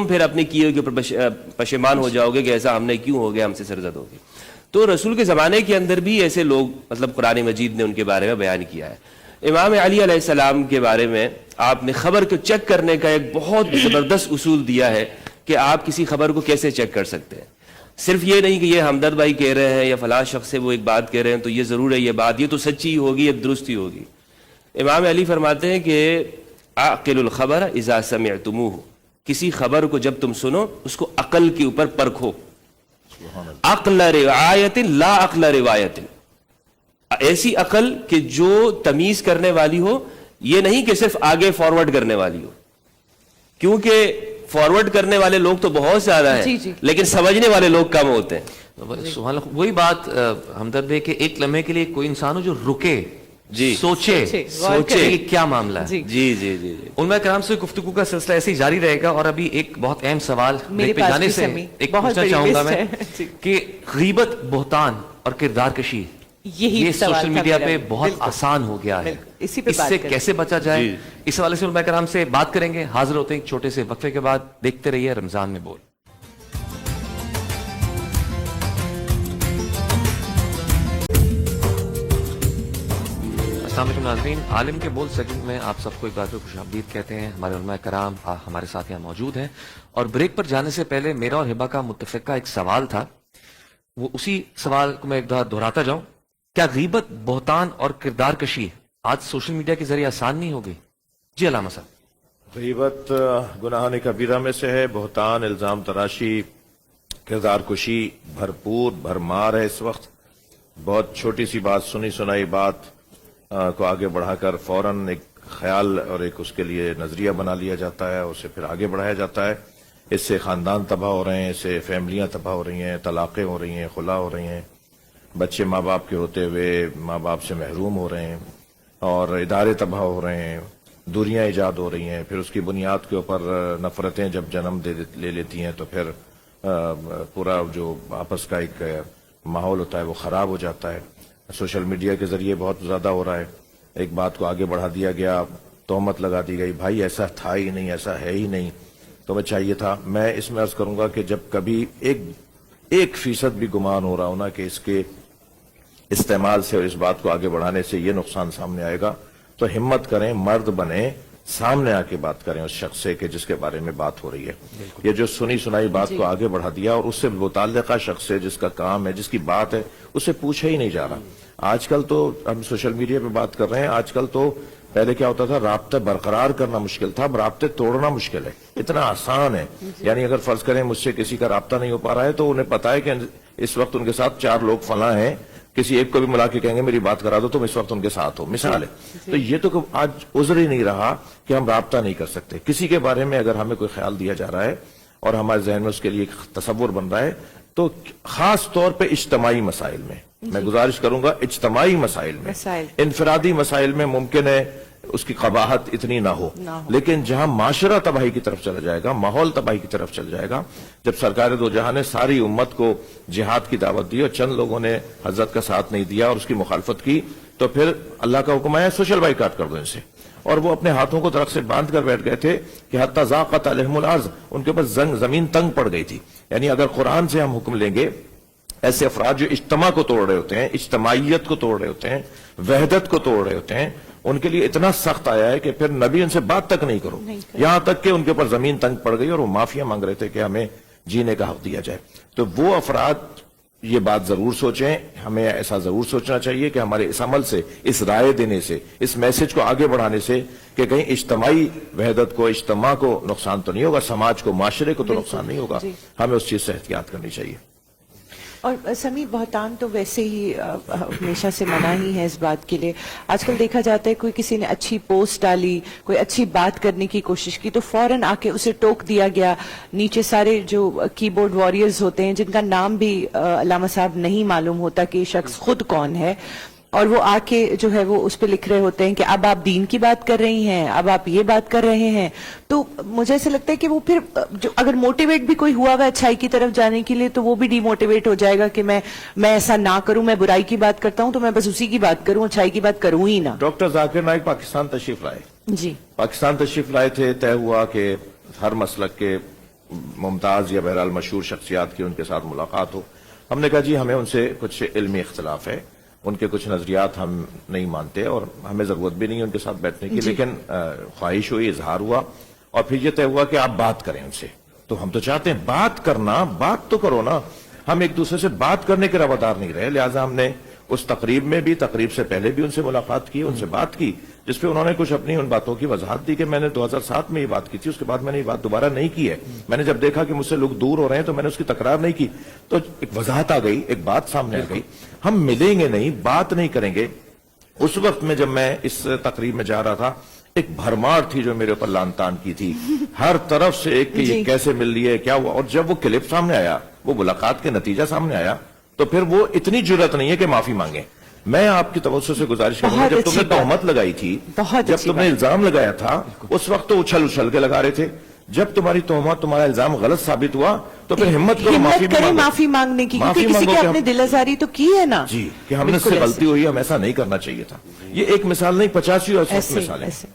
پھر اپنے کیے کے اوپر پشیمان ہو جاؤ گے کہ ایسا ہم نے کیوں ہو گیا، ہم سے سرزد ہو گئی. تو رسول کے زمانے کے اندر بھی ایسے لوگ مطلب قرآن مجید نے ان کے بارے میں بیان کیا ہے. امام علی علیہ السلام کے بارے میں آپ نے خبر کو چیک کرنے کا ایک بہت زبردست اصول دیا ہے کہ آپ کسی خبر کو کیسے چیک کر سکتے ہیں. صرف یہ نہیں کہ یہ ہمدرد بھائی کہہ رہے ہیں یا فلاں شخص سے وہ ایک بات کہہ رہے ہیں تو یہ ضرور ہے، یہ بات یہ تو سچی ہوگی، یہ درست ہی ہوگی. امام علی فرماتے ہیں کہ عقل الخبر اذا سمعتموہ، کسی خبر کو جب تم سنو اس کو عقل کے اوپر پرکھو. عقل روایت لا عقل روایت، ایسی عقل کہ جو تمیز کرنے والی ہو، یہ نہیں کہ صرف آگے فارورڈ کرنے والی ہو. کیونکہ فارورڈ کرنے والے لوگ تو بہت زیادہ ہیں لیکن سمجھنے والے لوگ کم ہوتے ہیں. سبحان اللہ. وہی بات ہمدرد ہے کہ ایک لمحے کے لیے کوئی انسان ہو جو رکے جی सोचे गौर सोचे करें। कि क्या मामला है। जी। जी जी जी जी उलमा कराम से गुफ्तगू का सिलसिला ऐसे ही जारी रहेगा और अभी एक बहुत अहम सवाल मेरे पे पास जाने भी से समी, एक बहुत पूछना बड़ी चाहूंगा लिस्ट मैं है। जी। कि गीबत, बोहतान और किरदार कशी यही ये सवाल सोशल था मीडिया मेरा पे भी। बहुत बिल्कुल। आसान हो गया है। बिल्कुल। इसी पे बात इससे करें। कैसे बचा जाए, जी। इस हवाले से उलमा कराम से बात करेंगे। हाजिर होते हैं एक छोटे से वक्फे के बाद। देखते रहिए रमजान में बोल। अस्सलाम वालेकुम नाज़रीन, आलिम के बोल सेगमेंट में आप सबको एक बार फिर खुशामदीद कहते हैं। हमारे उलमा कराम हमारे साथ यहाँ मौजूद हैं और ब्रेक पर जाने से पहले मेरा और हिबा का मुत्तफ़िका एक सवाल था, वो उसी सवाल को मैं एक बार दोहराता जाऊं। क्या गीबत, बोहतान और किरदार कशी आज सोशल मीडिया के जरिए आसान नहीं हो गई? जी अलामा साहब। गीबत गुनाह कबीरा में से है, बहतान, इल्जाम तराशी, किरदार कुशी भरपूर भरमार है। इस वक्त बहुत छोटी सी बात, सुनी सुनाई बात को आगे बढ़ाकर फौरन एक ख्याल और एक उसके लिए नजरिया बना लिया जाता है, उसे फिर आगे बढ़ाया जाता है। इससे खानदान तबाह हो रहे हैं, इससे फैमिलियां तबाह हो रही हैं, तलाक़ें हो रही हैं, खुला हो रही हैं, बच्चे माँ बाप के होते हुए माँ बाप से महरूम हो रहे हैं और इदारे तबाह हो रहे हैं, दूरियां ईजाद हो रही हैं। फिर उसकी बुनियाद के ऊपर नफरतें जब जन्म ले लेती हैं तो फिर पूरा जो आपस का एक माहौल होता है वो खराब हो जाता है। सोशल मीडिया के जरिए बहुत ज्यादा हो रहा है। एक बात को आगे बढ़ा दिया गया, तोहमत लगा दी गई, भाई ऐसा था ही नहीं, ऐसा है ही नहीं, तो मैं चाहिए था। मैं इसमें अर्ज करूंगा कि जब कभी 1% भी गुमान हो रहा हो ना कि इसके इस्तेमाल से और इस बात को आगे बढ़ाने से ये नुकसान सामने आएगा, तो हिम्मत करें, मर्द बने, सामने आके बात करें उस शख्स से कि जिसके बारे में बात हो रही है। ये जो सुनी सुनाई बात को आगे बढ़ा दिया और उससे मुताल्लिका शख्स से, जिसका काम है, जिसकी बात है, उसे पूछा ही नहीं जा रहा। आजकल तो हम सोशल मीडिया पे बात कर रहे हैं, आजकल तो पहले क्या होता था, राब्ता बरकरार करना मुश्किल था, अब राब्ते तोड़ना मुश्किल है। इतना आसान है। यानी अगर फर्ज करें मुझसे किसी का राब्ता नहीं हो पा रहा है तो उन्हें पता है कि इस वक्त उनके साथ 4 लोग फला हैं, किसी एक को भी मिला के कहेंगे मेरी बात करा दो, तुम इस वक्त उनके साथ हो, मिसाल है। तो ये तो आज उज़्र ही नहीं रहा कि हम राब्ता नहीं कर सकते। किसी के बारे में अगर हमें कोई ख्याल दिया जा रहा है और हमारे जहन में उसके लिए एक तसव्वुर बन रहा है, तो खास तौर पे इज्तमाई मसाइल में मैं गुजारिश करूंगा, इज्तमाई मसाइल में, इनफरादी मसाइल में मुमकिन है उसकी कबाहत इतनी ना हो, लेकिन जहां माशरा तबाही की तरफ चला जाएगा, माहौल तबाही की तरफ चल जाएगा, जब सरकार दो जहां ने सारी उम्मत को जिहाद की दावत दी और चंद लोगों ने हजरत का साथ नहीं दिया और उसकी मुखालफत की, तो फिर अल्लाह का हुक्म आया सोशल बाइकाट कर दो इनसे। और वो अपने हाथों को दरख्त से बांध कर बैठ गए थे कि हत्ता ज़ाक़त अलैहिमुल अर्ज़, उनके ऊपर जमीन तंग पड़ गई थी। यानी अगर कुरान से हम हुक्म लेंगे, ऐसे अफराद जो इज्तमा को तोड़ रहे होते हैं, इज्तमाइयत को तोड़ रहे होते हैं, वहदत को तोड़ रहे होते हैं, उनके लिए इतना सख्त आया है कि फिर नबी उनसे बात तक नहीं करो, यहां तक कि उनके ऊपर जमीन तंग पड़ गई और वो माफिया मांग रहे थे कि हमें जीने का हक दिया जाए। तो वो अफराद ये बात जरूर सोचें, हमें ऐसा जरूर सोचना चाहिए कि हमारे इस अमल से, इस राय देने से, इस मैसेज को आगे बढ़ाने से कि कहीं इज्तमाई वहदत को, इज्तमा को नुकसान तो नहीं होगा, समाज को, माशरे को तो नुकसान नहीं होगा। हमें उस चीज से एहतियात करनी चाहिए। और समी, बहतान तो वैसे ही हमेशा से मना ही है इस बात के लिए। आजकल देखा जाता है कोई किसी ने अच्छी पोस्ट डाली, कोई अच्छी बात करने की कोशिश की तो फौरन आके उसे टोक दिया गया। नीचे सारे जो कीबोर्ड वॉरियर्स होते हैं जिनका नाम भी अल्लामा साहब नहीं मालूम होता कि शख्स खुद कौन है, और वो आके जो है वो उस पे लिख रहे होते हैं कि अब आप दीन की बात कर रही हैं, अब आप ये बात कर रहे हैं। तो मुझे ऐसा लगता है कि वो फिर जो अगर मोटिवेट भी कोई हुआ हुआ अच्छाई की तरफ जाने के लिए तो वो भी डिमोटिवेट हो जाएगा कि मैं ऐसा ना करूं, मैं बुराई की बात करता हूं तो मैं बस उसी की बात करूं, अच्छाई की बात करूं ही ना। डॉक्टर जाकिर नाइक पाकिस्तान तशरीफ लाए। जी, पाकिस्तान तशरीफ लाए थे। तय हुआ कि हर मसलक के मुमताज या बहरहाल मशहूर शख्सियात की उनके साथ मुलाकात हो। हमने कहा जी हमें उनसे कुछ इल्मी इख्तलाफ है, उनके कुछ नजरियात हम नहीं मानते और हमें जरूरत भी नहीं है उनके साथ बैठने की, लेकिन ख्वाहिश हुई, इजहार हुआ और फिर ये तय हुआ कि आप बात करें उनसे। तो हम तो चाहते हैं बात करना, बात तो करो ना। हम एक दूसरे से बात करने के रवादार नहीं रहे, लिहाजा हमने उस तकरीब में भी, तकरीब से पहले भी उनसे मुलाकात की, उनसे बात की, जिसपे उन्होंने कुछ अपनी उन बातों की वजाहत दी कि मैंने 2007 में ये बात की थी, उसके बाद मैंने ये बात दोबारा नहीं की है। मैंने जब देखा कि मुझसे लोग दूर हो रहे हैं तो मैंने उसकी तकरार नहीं की। तो एक वजाहत आ गई, एक बात सामने आ गई। हम मिलेंगे नहीं, बात नहीं करेंगे। उस वक्त में जब मैं इस तकरीब में जा रहा था, एक भरमार थी जो मेरे ऊपर लान तान की थी हर तरफ से, एक कि ये कैसे मिल रही है, क्या हुआ। और जब वो क्लिप सामने आया, वो मुलाकात के नतीजा सामने आया, तो फिर वो इतनी जुर्रत नहीं है कि माफी मांगे। میں آپ کی توسط سے گزارش کروں گا بہت جب اچھی تم نے بات. تہمت لگائی تھی, بہت جب اچھی تم نے بات. الزام لگایا تھا, اس وقت تو اچھل کے لگا رہے تھے. جب تمہاری تہمت, تمہارا الزام غلط ثابت ہوا تو پھر ہمت کرو, معافی بھی کریں مانگو. معافی مانگنے کی, معافی کیونکہ کسی مانگو کی کہ اپنے ہم- دل آزاری تو کی ہے نا. جی, کہ ہم نے اس سے بالکل غلطی ہوئی, ہم ایسا نہیں کرنا چاہیے تھا. یہ ایک مثال نہیں, 85 اور 100 ایسے مثالیں. ایسے.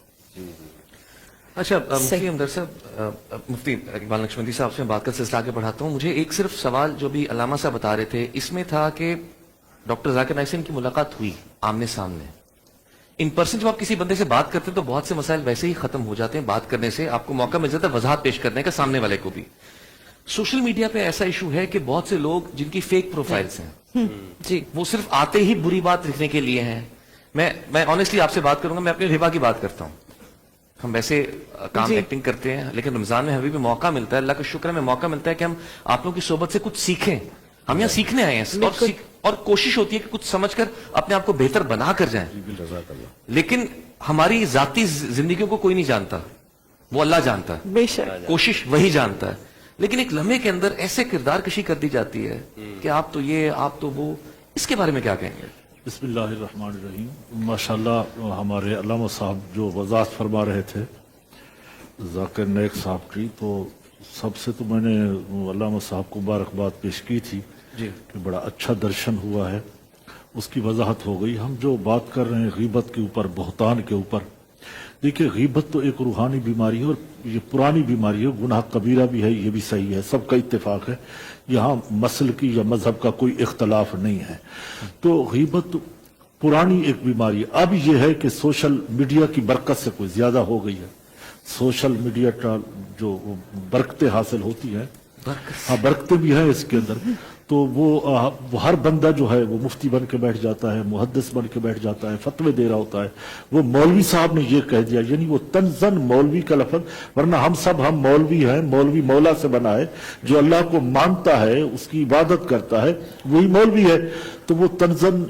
اچھا مفتی صحیح. ہمدرد صاحب, مفتی اقبال نقشبندی صاحب سے بات کا سلسلہ آگے بڑھاتا ہوں. مجھے ایک صرف سوال جو بھی علامہ صاحب بتا رہے تھے, اس میں تھا کہ ڈاکٹر ذاکر نائک سے ان کی ملاقات ہوئی آمنے سامنے. ان پرسن جب آپ کسی بندے سے بات کرتے ہیں تو بہت سے مسائل ویسے ہی ختم ہو جاتے ہیں, بات کرنے سے آپ کو موقع مل جاتا ہے وضاحت پیش کرنے کا سامنے والے کو بھی. سوشل میڈیا پہ ایسا ایشو ہے کہ بہت سے لوگ جن کی فیک پروفائلز ہیں, جی وہ صرف آتے ہی بری بات لکھنے کے لیے ہیں. میں آنیسٹلی آپ سے بات کروں گا, میں اپنے ربا کی بات کرتا ہوں. ہم ویسے کام جی. ایکٹنگ کرتے ہیں, لیکن رمضان میں ہمیں بھی موقع ملتا ہے, اللہ کا شکر ہے, ہمیں موقع ملتا ہے کہ ہم آپ لوگوں کی صحبت سے کچھ سیکھیں. ہم یہاں سیکھنے آئے ہیں اور کوشش ہوتی ہے کہ کچھ سمجھ کر اپنے آپ کو بہتر بنا کر جائیں. لیکن ہماری ذاتی زندگیوں کو کوئی نہیں جانتا, وہ اللہ جانتا ہے, بے شک. کوشش وہی جانتا ہے. لیکن ایک لمحے کے اندر ایسے کردار کشی کر دی جاتی ہے کہ آپ تو یہ, آپ تو وہ. اس کے بارے میں کیا کہیں گے؟ بسم اللہ الرحمن الرحیم. ماشاءاللہ ہمارے علامہ صاحب جو وضاحت فرما رہے تھے ذاکر نائک صاحب کی, تو سب سے تو میں نے علامہ صاحب کو مبارکباد پیش کی تھی جی کہ بڑا اچھا درشن ہوا ہے, اس کی وضاحت ہو گئی. ہم جو بات کر رہے ہیں غیبت کے اوپر, بہتان کے اوپر, دیکھیں غیبت تو ایک روحانی بیماری ہے اور یہ پرانی بیماری ہے, گناہ کبیرہ بھی ہے, یہ بھی صحیح ہے, سب کا اتفاق ہے, یہاں مسلکی یا مذہب کا کوئی اختلاف نہیں ہے. تو غیبت پرانی ایک بیماری ہے. اب یہ ہے کہ سوشل میڈیا کی برکت سے کوئی زیادہ ہو گئی ہے. سوشل میڈیا کا جو برکتیں حاصل ہوتی ہیں, ہاں برکتیں بھی ہیں اس کے اندر, تو وہ ہر بندہ جو ہے وہ مفتی بن کے بیٹھ جاتا ہے, محدث بن کے بیٹھ جاتا ہے, فتوے دے رہا ہوتا ہے. وہ مولوی صاحب نے یہ کہہ دیا, یعنی وہ تنزن مولوی کا لفظ, ورنہ ہم مولوی ہیں, مولوی مولا سے بنا ہے, جو اللہ کو مانتا ہے, اس کی عبادت کرتا ہے, وہی مولوی ہے. تو وہ تنزن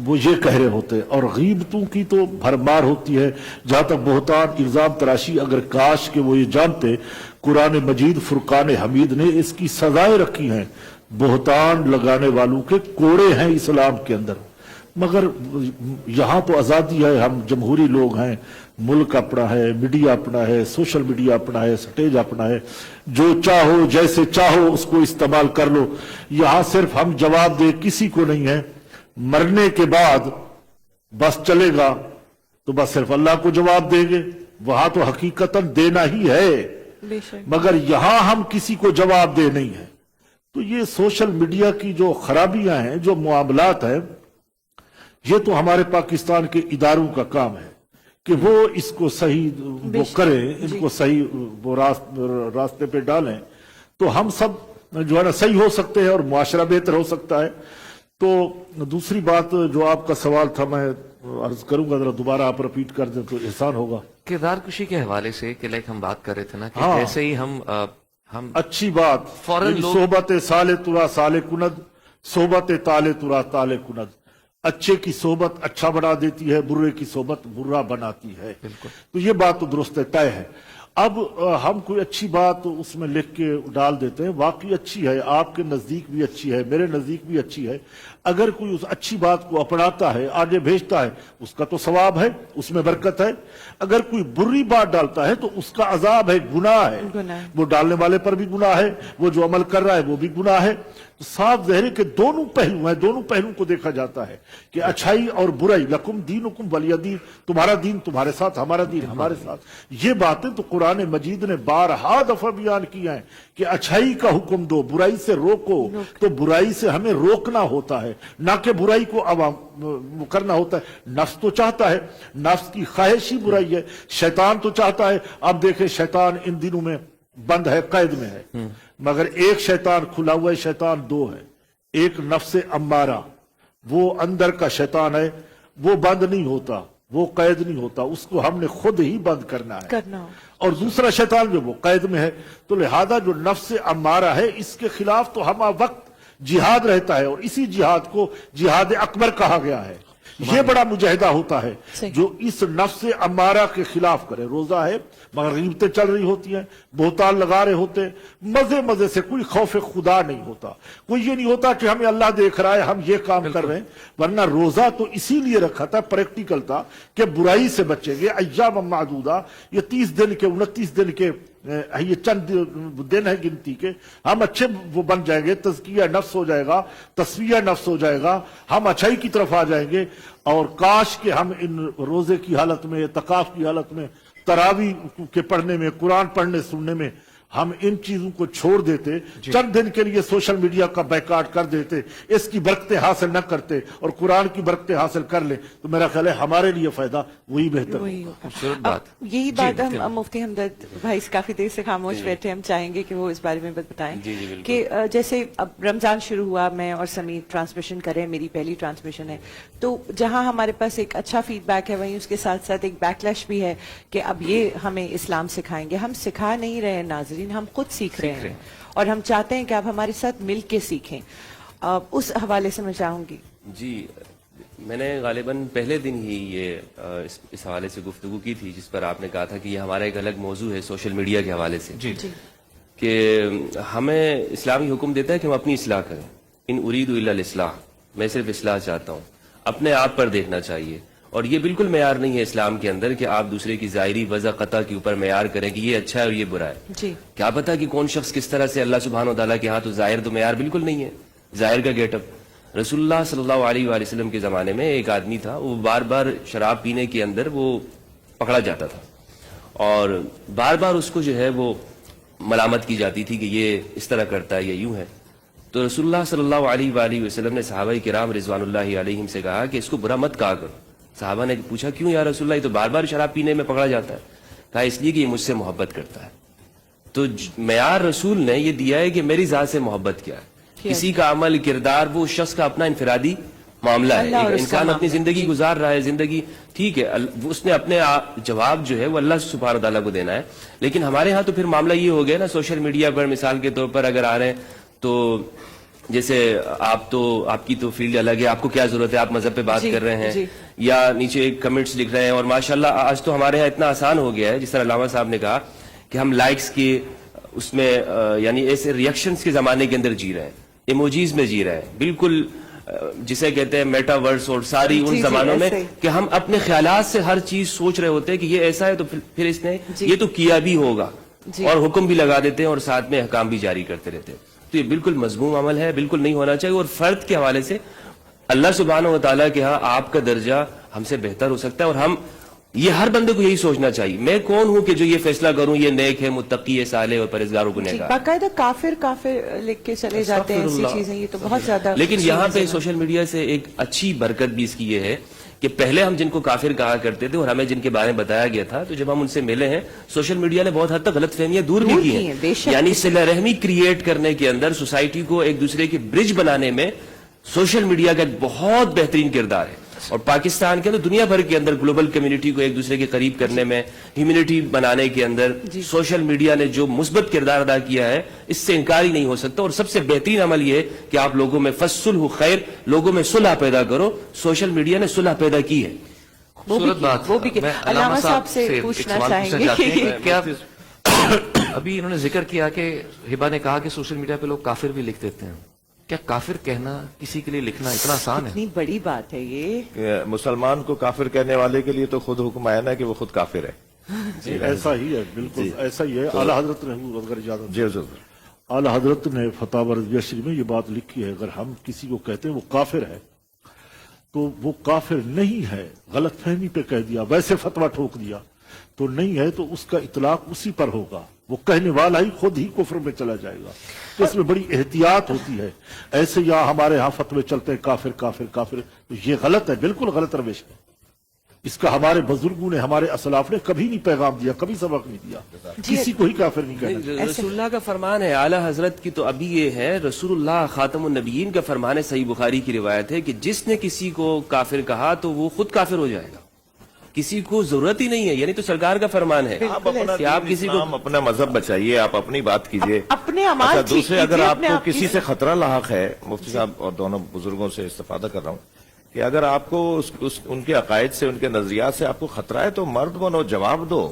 وہ یہ کہہ رہے ہوتے ہیں. اور غیبتوں کی تو بھرمار ہوتی ہے. جہاں تک بہتان, الزام تراشی, اگر کاش کہ وہ یہ جانتے, قرآن مجید فرقان حمید نے اس کی سزائیں رکھی ہیں. بہتان لگانے والوں کے کوڑے ہیں اسلام کے اندر. مگر یہاں تو آزادی ہے, ہم جمہوری لوگ ہیں, ملک اپنا ہے, میڈیا اپنا ہے, سوشل میڈیا اپنا ہے, سٹیج اپنا ہے, جو چاہو جیسے چاہو اس کو استعمال کر لو. یہاں صرف ہم جواب دے کسی کو نہیں ہے, مرنے کے بعد بس چلے گا تو بس صرف اللہ کو جواب دیں گے. وہاں تو حقیقتاً دینا ہی ہے, بے شک. مگر یہاں ہم کسی کو جواب دے نہیں ہے. تو یہ سوشل میڈیا کی جو خرابیاں ہیں, جو معاملات ہیں, یہ تو ہمارے پاکستان کے اداروں کا کام ہے کہ وہ اس کو صحیح وہ کریں, ان کو صحیح وہ راستے پہ ڈالیں, تو ہم سب جو ہے نا صحیح ہو سکتے ہیں اور معاشرہ بہتر ہو سکتا ہے. تو دوسری بات جو آپ کا سوال تھا, میں عرض کروں گا, ذرا دوبارہ آپ رپیٹ کر دیں تو احسان ہوگا. کردار کشی کے حوالے سے کہ لائک ہم بات کر رہے تھے نا کہ ہاں. جیسے ہی ہم اچھی بات, فوراً لوگ- صحبت سالے ترا سالے کند, صحبت تالے ترا تالے کند. اچھے کی صحبت اچھا بنا دیتی ہے, برے کی صحبت برا بناتی ہے. تو یہ بات تو درست ہے, طے ہے. اب ہم کوئی اچھی بات اس میں لکھ کے ڈال دیتے ہیں, واقعی اچھی ہے, آپ کے نزدیک بھی اچھی ہے, میرے نزدیک بھی اچھی ہے. اگر کوئی اس اچھی بات کو اپناتا ہے, آگے بھیجتا ہے, اس کا تو ثواب ہے, اس میں برکت ہے. اگر کوئی بری بات ڈالتا ہے تو اس کا عذاب ہے, گناہ ہے. گناہ. وہ ڈالنے والے پر بھی گناہ ہے, وہ جو عمل کر رہا ہے وہ بھی گناہ ہے. تو صاف ظاہر ہے کہ دونوں پہلو ہیں, دونوں پہلو کو دیکھا جاتا ہے کہ اچھائی اور برائی. لکم دینکم ولی دین, تمہارا دین تمہارے ساتھ, ہمارا دین ہمارے ساتھ. یہ باتیں تو قرآن مجید نے بارہا دفعہ بیان کی ہیں کہ اچھائی کا حکم دو, برائی سے روکو. تو برائی سے ہمیں روکنا ہوتا ہے, نہ کہ برائی کو عوام کرنا ہوتا ہے. نفس تو چاہتا ہے, نفس کی خواہش ہی برائی ہے. شیطان تو چاہتا ہے, اب دیکھیں شیطان ان دنوں میں بند ہے, قید میں ہے, مگر ایک شیطان کھلا ہوا ہے, شیطان دو ہے. ایک نفس امارہ, وہ اندر کا شیطان ہے, وہ بند نہیں ہوتا, وہ قید نہیں ہوتا, اس کو ہم نے خود ہی بند کرنا ہے. اور دوسرا شیطان جو وہ قید میں ہے. تو لہذا جو نفس امارہ ہے, اس کے خلاف تو ہم وقت جہاد رہتا ہے, اور اسی جہاد کو جہاد اکبر کہا گیا ہے ये बड़ा मुजाहिदा होता है सही। जो इस नफ्स अमारा के खिलाफ करे। रोजा है मगर गीबतें चल रही होती हैं, बोहतान लगा रहे होते हैं, मजे मजे से, कोई खौफ खुदा नहीं होता, कोई ये नहीं होता कि हमें अल्लाह देख रहा है हम ये काम कर रहे हैं। वरना रोजा तो इसीलिए रखा था, प्रैक्टिकल था कि बुराई से बचेंगे। अय्याम मादूदा, ये 30 दिन के 29 दिन के ये चंद दिन है गिनती के, हम अच्छे वो बन जाएंगे, तज़किया नफ्स हो जाएगा, तस्विया नफ्स हो जाएगा, हम अच्छाई की तरफ आ जाएंगे। और काश के हम इन रोजे की हालत में, तकाफ की हालत में, तरावी के पढ़ने में, कुरान पढ़ने सुनने में हम इन चीजों को छोड़ देते, चंद दिन के लिए सोशल मीडिया का बैकाट कर देते, इसकी बरकतें हासिल न करते और कुरान की बरकतें हासिल कर ले, तो मेरा ख्याल है हमारे लिए फायदा वही बेहतर वही होगा। होगा। खूबसूरत अब बात। यही जी, बात बिल्कुल। हम मुफ्ती हमदर्द भाई से काफी देर से खामोश बैठे, हम चाहेंगे कि वो इस बारे में बताएं जी, बिल्कुल। कि जैसे अब रमजान शुरू हुआ, मैं और समीर ट्रांसमिशन करें, मेरी पहली ट्रांसमिशन है, तो जहां हमारे पास एक अच्छा फीडबैक है वहीं उसके साथ साथ एक बैकलैश भी है कि अब ये हमें इस्लाम सिखाएंगे। हम सिखा नहीं रहे नाजरीन, हम खुद सीख रहे हैं और हम चाहते हैं कि आप हमारे साथ मिल के सीखें। उस हवाले से मैं चाहूंगी। जी, मैंने गालिबन पहले दिन ही ये इस हवाले से गुफ्तगू की थी, जिस पर आपने कहा था कि ये हमारा एक अलग मौजू है सोशल मीडिया के हवाले से, जी कि हमें इस्लामी हुक्म देता है कि हम अपनी इस्लाह करें। इन उरीदु इल्लल इस्लाह, मैं सिर्फ इस्लाह चाहता हूँ, अपने आप पर देखना चाहिए। और ये बिल्कुल मेयार नहीं है इस्लाम के अंदर कि आप दूसरे की ज़ाहिरी वज़ा क़ता के ऊपर मेयार करें कि ये अच्छा है और ये बुरा है। जी, क्या पता कि कौन शख्स किस तरह से अल्लाह सुब्हानो तआला के यहाँ, तो ज़ाहिर तो मेयार बिल्कुल नहीं है, ज़ाहिर का गेटअप। रसूलुल्लाह सल्लल्लाहु अलैहि वसल्लम के ज़माने में एक आदमी था, वो बार बार शराब पीने के अंदर वो पकड़ा जाता था और बार बार उसको जो है वो मलामत की जाती थी कि ये इस तरह करता है, ये यूं है। तो रसूलुल्लाह सल्लल्लाहु अलैहि वसल्लम ने सहाबाए किराम रिज़वानुल्लाहि अलैहिम से कहा कि इसको बुरा मत कहा करो। साहबा ने पूछा क्यों या रसूलुल्लाह, ये तो बार बार शराब पीने में पकड़ा जाता है। कहा इसलिए कि ये मुझसे मोहब्बत करता है। तो मेयार रसूल ने ये दिया है कि मेरी जात से मोहब्बत क्या है। किसी का अमल किरदार वो शख्स का अपना इंफरादी मामला है। अल्लाह और एक उसका इंसान अपनी मामला। जिंदगी गुजार रहा है, जिंदगी ठीक है, उसने अपने जवाब जो है वो अल्लाह सुब्हानहू तआला को देना है। लेकिन हमारे यहाँ तो फिर मामला ये हो गया ना, सोशल मीडिया पर मिसाल के तौर पर अगर आ रहे हैं तो जैसे आपकी तो फील्ड अलग है, आपको क्या जरूरत है, आप मजहब पे बात जी, कर रहे जी। हैं, या नीचे कमेंट्स लिख रहे हैं। और माशाल्लाह आज तो हमारे यहाँ इतना आसान हो गया है, जिस तरह अल्लामा साहब ने कहा कि हम लाइक्स के उसमें यानी ऐसे रिएक्शंस के जमाने के अंदर जी रहे हैं, इमोजीज में जी रहे हैं, बिल्कुल जिसे कहते हैं मेटावर्स और सारी जी, उन जी, जमानों में ऐसे। कि हम अपने ख्यालात से हर चीज सोच रहे होते हैं कि ये ऐसा है तो फिर इसने जी। ये तो किया भी होगा, जी। और हुक्म भी लगा देते हैं और साथ में अहकाम भी जारी करते रहते हैं। तो ये बिल्कुल मजमूम अमल है, बिल्कुल नहीं होना चाहिए। और फर्द के हवाले से अल्लाह सुब्हानहू व तआला के यहाँ आपका दर्जा हमसे बेहतर हो सकता है, और हम ये हर बंदे को यही सोचना चाहिए, मैं कौन हूं कि जो ये फैसला करूं ये नेक है, मुत्तकी है, साले और परहेजगारों को जी, नेक। बाकायदा काफिर काफिर लिख के चले जाते हैं, ऐसी चीजें, ये तो बहुत ज्यादा। लेकिन यहाँ पे सोशल मीडिया से एक अच्छी बरकत भी इसकी ये है कि पहले हम जिनको काफिर कहा करते थे और हमें जिनके बारे में बताया गया था, तो जब हम उनसे मिले हैं सोशल मीडिया ने बहुत हद तक गलतफहमियां दूर भी की हैं। बेशक। यानी सिला रहमी क्रिएट करने के अंदर, सोसाइटी को एक दूसरे की ब्रिज बनाने में सोशल मीडिया का एक बहुत बेहतरीन किरदार है। और पाकिस्तान के अंदर, दुनिया भर के अंदर ग्लोबल कम्युनिटी को एक दूसरे के करीब करने में, ह्यूमैनिटी बनाने के अंदर सोशल मीडिया ने जो मुस्बत किरदार अदा किया है, इससे इनकार ही नहीं हो सकता। और सबसे बेहतरीन अमल ये है कि आप लोगों में फस्सुल्हु खैर, लोगों में सुलह पैदा करो। सोशल मीडिया ने सुलह पैदा की है। खूबसूरत बात। वो भी मैं अल्लामा साहब से एक पूछना सवाल चाहेंगे चाहते हैं कि कि क्या अभी इन्होंने जिक्र किया कि हिबा ने कहा कि सोशल मीडिया पे लोग काफिर भी लिख देते हैं, क्या काफिर कहना किसी के लिए लिखना इतना आसान है? इतनी बड़ी बात है ये। कि मुसलमान को काफिर कहने वाले के लिए तो खुद हुक्म आया ना कि वो खुद काफिर है। ऐसा ही है, बिल्कुल ऐसा ही है। आला हजरत ने अगर इजाजत जी हुजूर। आला हजरत ने फतावा रज़िया शरीफ में ये बात लिखी है, अगर हम किसी को कहते हैं वो काफिर है तो वो काफिर नहीं है, गलतफहमी पे कह दिया, वैसे फतवा ठोक दिया तो नहीं है, तो उसका इतलाक उसी पर होगा, वो कहने वाला ही खुद ही कुफ्र में चला जाएगा। तो इसमें बड़ी एहतियात होती है। ऐसे यहाँ हमारे यहाँ फतवे चलते हैं काफिर काफिर काफिर, तो ये गलत है, बिल्कुल गलत रवेश है। इसका हमारे बुजुर्गों ने, हमारे असलाफ ने कभी नहीं पैगाम दिया, कभी सबक नहीं दिया, किसी को ही काफिर नहीं कहना चाहिए। रसूलुल्लाह का फरमान है, आला हजरत की तो अभी ये है, रसूलुल्लाह खातमुन नबीयीन का फरमान है, सही बुखारी की रिवायत है कि जिसने किसी को काफिर कहा तो वो खुद काफिर हो जाएगा, किसी को जरूरत ही नहीं है। यानी तो सरकार का फरमान है आप अपना कि आप किसी को इस्लाम, अपना मजहब बचाइए, आप अपनी बात कीजिए। अपने अमाल दूसरे ठीक अगर कीजिए, अपने आपको आप की- किसी से खतरा लाहक है, मुफ्ती साहब और दोनों बुजुर्गों से इस्तेफादा कर रहा हूँ, کہ اگر آپ کو ان کے عقائد سے، ان کے نظریات سے آپ کو خطرہ ہے تو مرد بنو، جواب دو،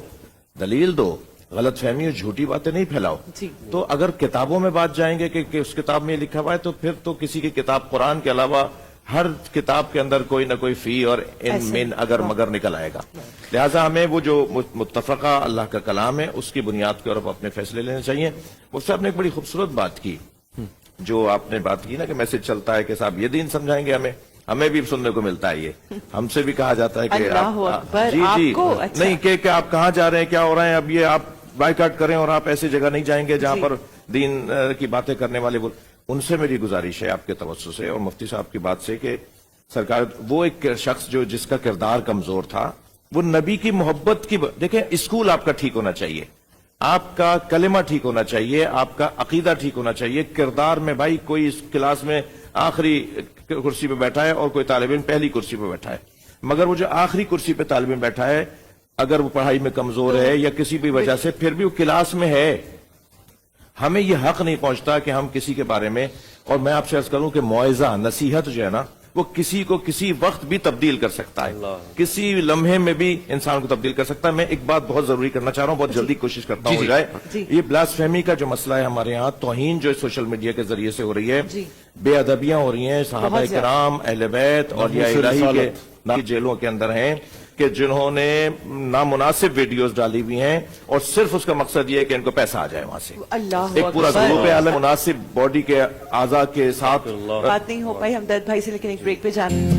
دلیل دو، غلط فہمی اور جھوٹی باتیں نہیں پھیلاؤ. جی. تو اگر کتابوں میں بات جائیں گے کہ اس کتاب میں یہ لکھا ہوا ہے، تو پھر تو کسی کی کتاب، قرآن کے علاوہ ہر کتاب کے اندر کوئی نہ کوئی فی اور ان من اگر مگر نکل آئے گا. لہٰذا ہمیں وہ جو متفقہ اللہ کا کلام ہے اس کی بنیاد کے اوپر اپنے فیصلے لینے چاہیے. مفتی صاحب نے ایک بڑی خوبصورت بات کی، جو آپ نے بات کی نا کہ میسج چلتا ہے کہ صاحب یہ دین سمجھائیں گے ہمیں بھی سننے کو ملتا ہے. یہ ہم سے بھی کہا جاتا ہے کہ اللہ اکبر، جی آپ جی کو اچھا. نہیں کہ آپ کہاں جا رہے ہیں، کیا ہو رہا ہے، اب یہ آپ بائیکاٹ کریں اور آپ ایسی جگہ نہیں جائیں گے جہاں پر دین کی باتیں کرنے والے. ان سے میری گزارش ہے آپ کے توسط سے اور مفتی صاحب کی بات سے کہ سرکار وہ ایک شخص جو جس کا کردار کمزور تھا، وہ نبی کی محبت کی دیکھیں، اسکول آپ کا ٹھیک ہونا چاہیے، آپ کا کلمہ ٹھیک ہونا چاہیے، آپ کا عقیدہ ٹھیک ہونا چاہیے. کردار میں بھائی کوئی اس کلاس میں آخری کرسی پہ بیٹھا ہے اور کوئی طالب علم پہلی کرسی پہ بیٹھا ہے، مگر وہ جو آخری کرسی پہ طالب علم بیٹھا ہے اگر وہ پڑھائی میں کمزور ہے یا کسی بھی وجہ سے پھر بھی وہ کلاس میں ہے، ہمیں یہ حق نہیں پہنچتا کہ ہم کسی کے بارے میں. اور میں آپ سے عرض کروں کہ موعظہ، نصیحت جو ہے نا، وہ کسی کو کسی وقت بھی تبدیل کر سکتا ہے، کسی لمحے میں بھی انسان کو تبدیل کر سکتا ہے. میں ایک بات بہت ضروری کرنا چاہ رہا ہوں، بہت جلدی کوشش کرتا ہوں ہو جائے. یہ بلاسفیمی کا جو مسئلہ ہے ہمارے ہاں، توہین جو سوشل میڈیا کے ذریعے سے ہو رہی ہے، بے ادبیاں ہو رہی ہیں، صحابہ کرام، اہل بیت اور یا الہی کے جیلوں کے اندر ہیں کہ جنہوں نے نامناسب ویڈیوز ڈالی ہوئی ہیں اور صرف اس کا مقصد یہ ہے کہ ان کو پیسہ آ جائے وہاں سے. اللہ ایک پورا اکبر. گروپ ہے مناسب باڈی کے اعضاء کے ساتھ. بات نہیں ہو پائی ہمدرد بھائی سے، لیکن ایک بریک پہ جانا.